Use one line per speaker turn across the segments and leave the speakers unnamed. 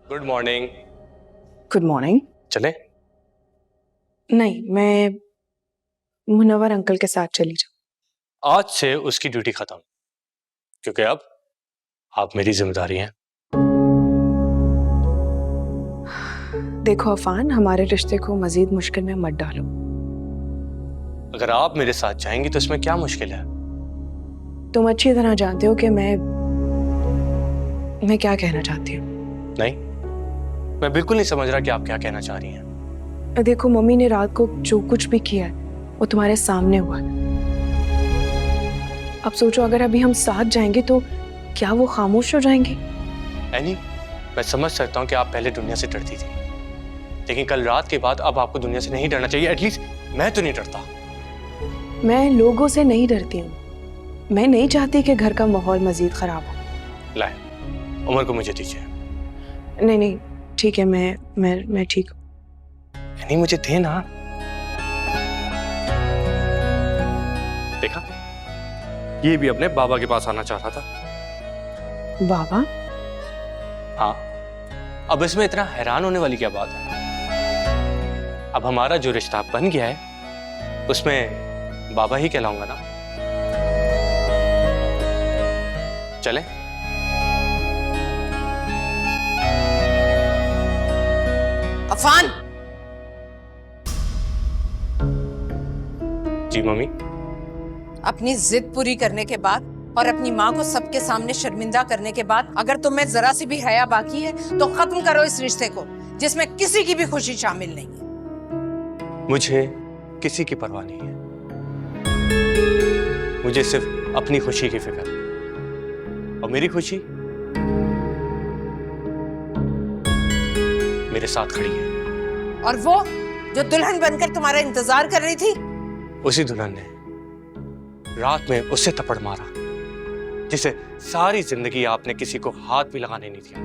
Good morning.
Good morning.
चले?
नहीं, मैं मुनव्वर अंकल के साथ चली जाऊँ।
आज से उसकी ड्यूटी खत्म, क्योंकि अब आप मेरी जिम्मेदारी हैं।
देखो अफान, हमारे रिश्ते को मजीद मुश्किल में मत डालो।
अगर आप मेरे साथ जाएंगी तो इसमें क्या मुश्किल है?
तुम अच्छी तरह जानते हो कि मैं क्या कहना चाहती हूँ।
नहीं, मैं बिल्कुल नहीं समझ रहा कि आप क्या कहना चाह रही हैं।
देखो, मम्मी ने रात को जो कुछ भी किया है वो तुम्हारे सामने हुआ है। अब सोचो, अगर अभी हम साथ जाएंगे तो क्या वो खामोश हो जाएंगे?
एनी, मैं समझ सकता हूँ कि आप पहले दुनिया से डरती थी, लेकिन कल रात के बाद अब आपको दुनिया से नहीं डरना चाहिए। एटलीस्ट मैं तो नहीं डरता।
मैं लोगों से नहीं डरती हूँ। मैं नहीं चाहती कि घर का माहौल मजीद खराब हो।
लाए, उमर को मुझे दीजिए।
नहीं नहीं, ठीक है, मैं ठीक हूँ।
एनी, मुझे दे ना। देखा, ये भी अपने बाबा के पास आना चाह रहा था।
बाबा?
हाँ, अब इसमें इतना हैरान होने वाली क्या बात है? अब हमारा जो रिश्ता बन गया है उसमें बाबा ही कहलाऊंगा ना। चले?
अफान!
जी मम्मी।
अपनी जिद पूरी करने के बाद और अपनी माँ को सबके सामने शर्मिंदा करने के बाद अगर तुम्हें जरा सी भी हया बाकी है तो खत्म करो इस रिश्ते को, जिसमें किसी की भी खुशी शामिल नहीं है।
मुझे किसी की परवाह नहीं है। मुझे सिर्फ अपनी खुशी की फिक्र है, और मेरी खुशी मेरे साथ खड़ी है।
और वो जो दुल्हन बनकर तुम्हारा इंतजार कर रही थी,
उसी दुल्हन ने रात में उसे थप्पड़ मारा जिसे सारी जिंदगी आपने किसी को हाथ भी लगाने नहीं दिया।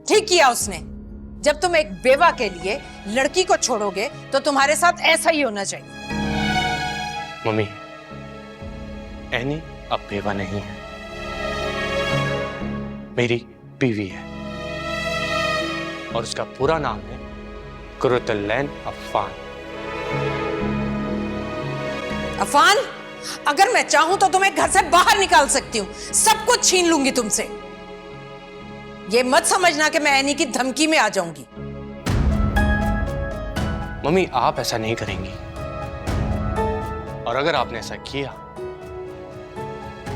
ठीक किया उसने। जब तुम एक बेवा के लिए लड़की को छोड़ोगे तो तुम्हारे साथ ऐसा ही होना चाहिए।
मम्मी, एनी अब बेवा नहीं है, मेरी बीवी है, और उसका पूरा नाम है कुर्रतुल-ऐन अफान।
अफान, अगर मैं चाहूं तो तुम्हें घर से बाहर निकाल सकती हूँ, सब कुछ छीन लूंगी तुमसे। ये मत समझना कि मैं एनी की धमकी में आ जाऊंगी।
मम्मी, आप ऐसा नहीं करेंगी, और अगर आपने ऐसा किया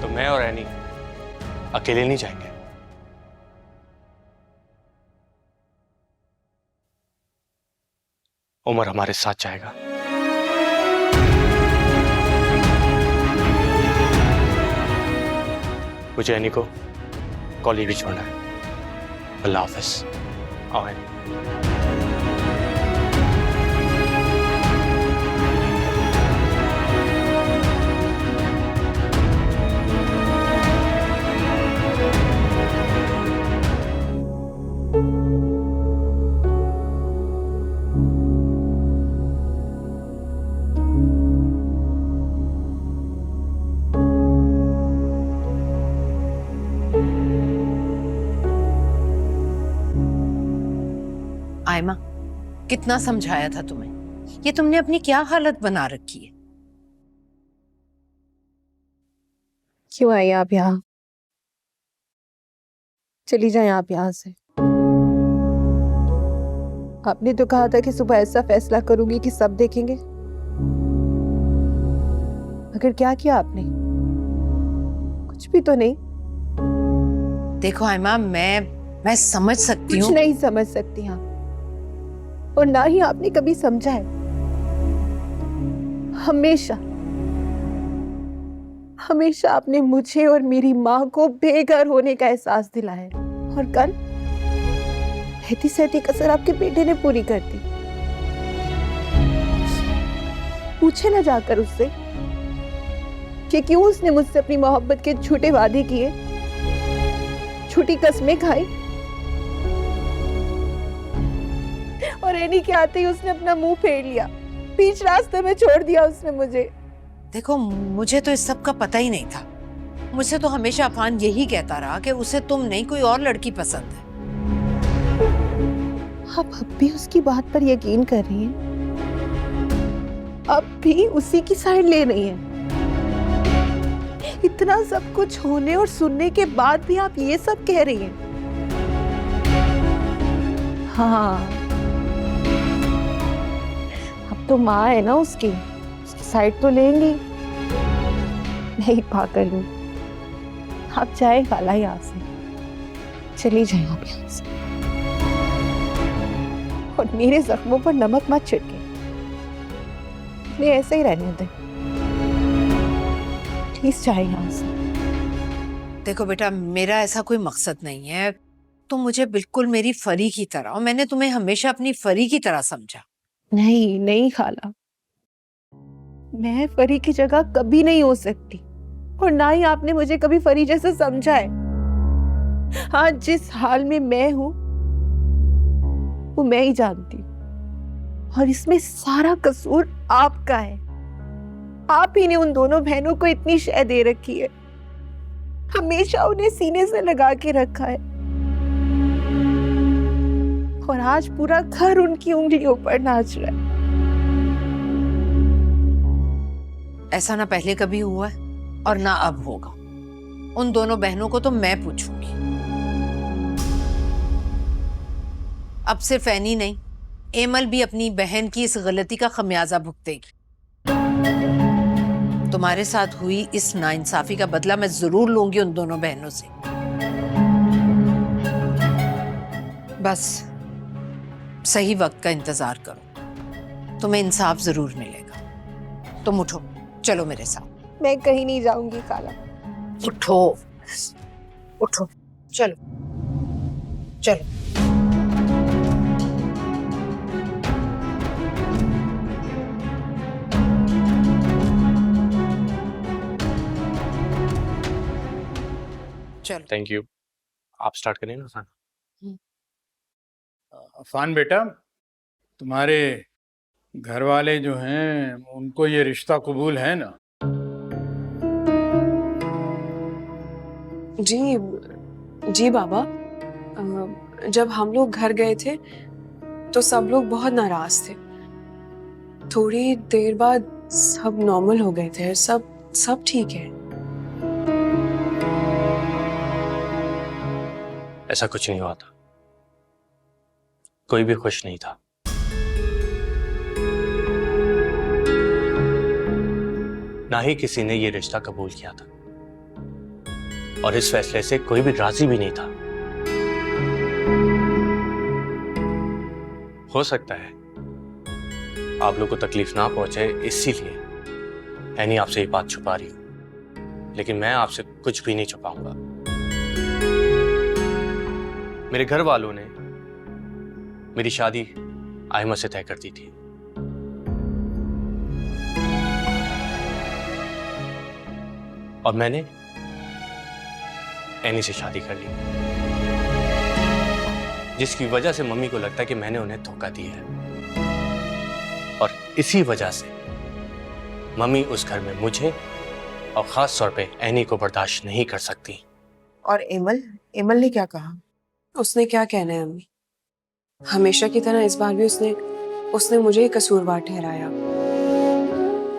तो मैं और एनी अकेले नहीं जाएंगे। उमर हमारे साथ जाएगा। मुझे एनी को कॉलेज भी छोड़ना है। अल्लाह हाफिज। आओ एनी।
आयमा, कितना समझाया था तुम्हें, ये तुमने अपनी क्या हालत बना रखी है।
क्यों आई आप यहाँ? चली जाएं आप यहाँ से। आपने तो कहा था कि सुबह ऐसा फैसला करूंगी कि सब देखेंगे, मगर क्या किया आपने? कुछ भी तो नहीं।
देखो आयमा, मैं समझ सकती
कुछ
हूँ।
नहीं समझ सकती आप, और ना ही आपने कभी समझा है। हमेशा हमेशा आपने मुझे और मेरी माँ को बेघर होने का एहसास दिलाया, और कल रहती सहती कसर आपके बेटे ने पूरी कर दी। पूछे ना जाकर उससे कि क्यों उसने मुझसे अपनी मोहब्बत के झूठे वादे किए, झूठी कस्में खाई, और एनी के आते ही उसने अपना मुंह फेर लिया, बीच रास्ते में छोड़ दिया उसने मुझे।
देखो, मुझे तो इस सब का पता ही नहीं था। मुझसे तो हमेशा अफान यही कहता रहा कि उसे तुम नहीं कोई और लड़की पसंद है।
आप अब भी उसकी बात पर यकीन कर रही हैं? अब भी उसी की साइड ले रही हैं? इतना सब कुछ होने और सुनने के बाद भी आप ये सब कह रही हैं? हाँ, अब तो माँ है ना उसकी साइड तो लेंगी। नहीं पागल हूँ, आप जाए खाला यहाँ से, चली जाए आप यहाँ से, और मेरे जख्मों पर नमक मत छिड़के, इसलिए ऐसे ही रहने दें, प्लीज जाए यहाँ से।
देखो बेटा, मेरा ऐसा कोई मकसद नहीं है, तुम मुझे बिल्कुल मेरी फरी की तरह, और मैंने तुम्हें हमेशा अपनी फरी की तरह समझा।
नहीं नहीं खाला, मैं फरी की जगह कभी नहीं हो सकती, और ना ही आपने मुझे कभी फरी जैसा समझा है। हाँ, जिस हाल में मैं हूं वो मैं ही जानती हूँ, और इसमें सारा कसूर आपका है। आप ही ने उन दोनों बहनों को इतनी शय दे रखी है, हमेशा उन्हें सीने से लगा के रखा है, और आज पूरा घर उनकी उंगलियों पर नाच रहा है।
ऐसा ना पहले कभी हुआ है और ना अब होगा। उन दोनों बहनों को तो मैं पूछूंगी। अब सिर्फ एनी नहीं, एमल भी अपनी बहन की इस गलती का खमियाजा भुगतेगी। तुम्हारे साथ हुई इस नाइंसाफी का बदला मैं जरूर लूंगी उन दोनों बहनों से। बस सही वक्त का इंतजार करो, तुम्हें इंसाफ जरूर मिलेगा। तुम उठो, चलो मेरे साथ।
मैं कहीं नहीं जाऊंगी खाला।
उठो, उठो, चलो चलो। चलो।
Thank you. आप स्टार्ट करें ना खाना।
अफान बेटा, तुम्हारे घर वाले जो हैं उनको ये रिश्ता कबूल है ना?
जी जी बाबा, जब हम लोग घर गए थे तो सब लोग बहुत नाराज थे। थोड़ी देर बाद सब नॉर्मल हो गए थे, सब ठीक है।
ऐसा कुछ नहीं हुआ था, कोई भी खुश नहीं था। ना ही किसी ने ये रिश्ता कबूल किया था, और इस फैसले से कोई भी राजी भी नहीं था। हो सकता है आप लोग को तकलीफ ना पहुंचे, इसीलिए एनी आपसे ये बात छुपा रही हो, लेकिन मैं आपसे कुछ भी नहीं छुपाऊंगा। मेरे घर वालों ने मेरी शादी आयमा से तय कर दी थी, और मैंने एनी से शादी कर ली, जिसकी वजह से मम्मी को लगता है कि मैंने उन्हें धोखा दिया है, और इसी वजह से मम्मी उस घर में मुझे और खास तौर पे एनी को बर्दाश्त नहीं कर सकती।
और एमल ने क्या कहा?
उसने क्या कहना है अम्मी, हमेशा की तरह इस बार भी उसने मुझे ही कसूरवार ठहराया,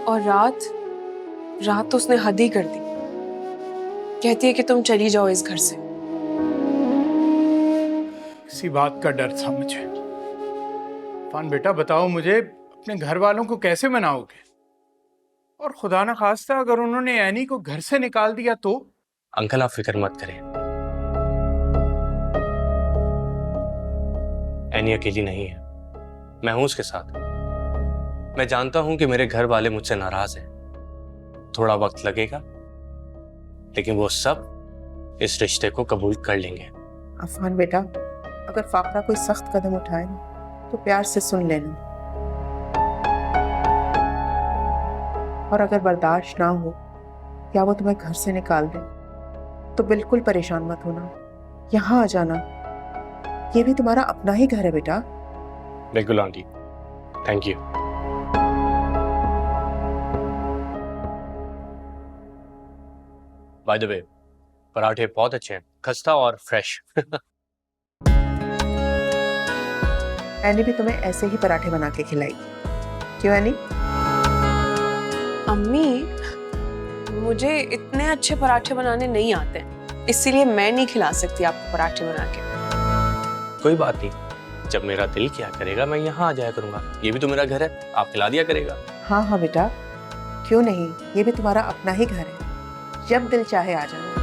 और रात तो उसने हद ही कर दी। कहती है कि तुम चली जाओ इस घर से।
इसी बात का डर था मुझे। अफान बेटा, बताओ मुझे, अपने घर वालों को कैसे मनाओगे? और खुदा न खास्ता अगर उन्होंने एनी को घर से निकाल दिया तो?
अंकल आप फिक्र मत करें, एनी अकेली नहीं है, मैं हूं उसके साथ। मैं जानता हूं कि मेरे घर वाले मुझसे नाराज हैं, थोड़ा वक्त लगेगा, लेकिन वो सब इस रिश्ते को कबूल कर लेंगे।
अफान बेटा, अगर फाकरा कोई सख्त कदम उठाए तो प्यार से सुन लेना, और अगर बर्दाश्त ना हो या वो तुम्हें घर से निकाल दे तो बिल्कुल परेशान मत होना, यहाँ आ जाना। ये भी तुम्हारा अपना ही घर है बेटा।
बिल्कुल aunty, thank you. By the way, पराठे बहुत अच्छे हैं, खस्ता और फ्रेश।
एनी भी तुम्हें ऐसे ही पराठे बना के खिलाएगी। क्यों एनी?
अम्मी, मुझे इतने अच्छे पराठे बनाने नहीं आते हैं, इसीलिए मैं नहीं खिला सकती आपको पराठे बना के।
कोई बात नहीं, जब मेरा दिल क्या करेगा मैं यहाँ आ जाया करूंगा। ये भी तो मेरा घर है, आप खिला दिया करेगा।
हाँ हाँ बेटा, क्यों नहीं, ये भी तुम्हारा अपना ही घर है, जब दिल चाहे आ जाना।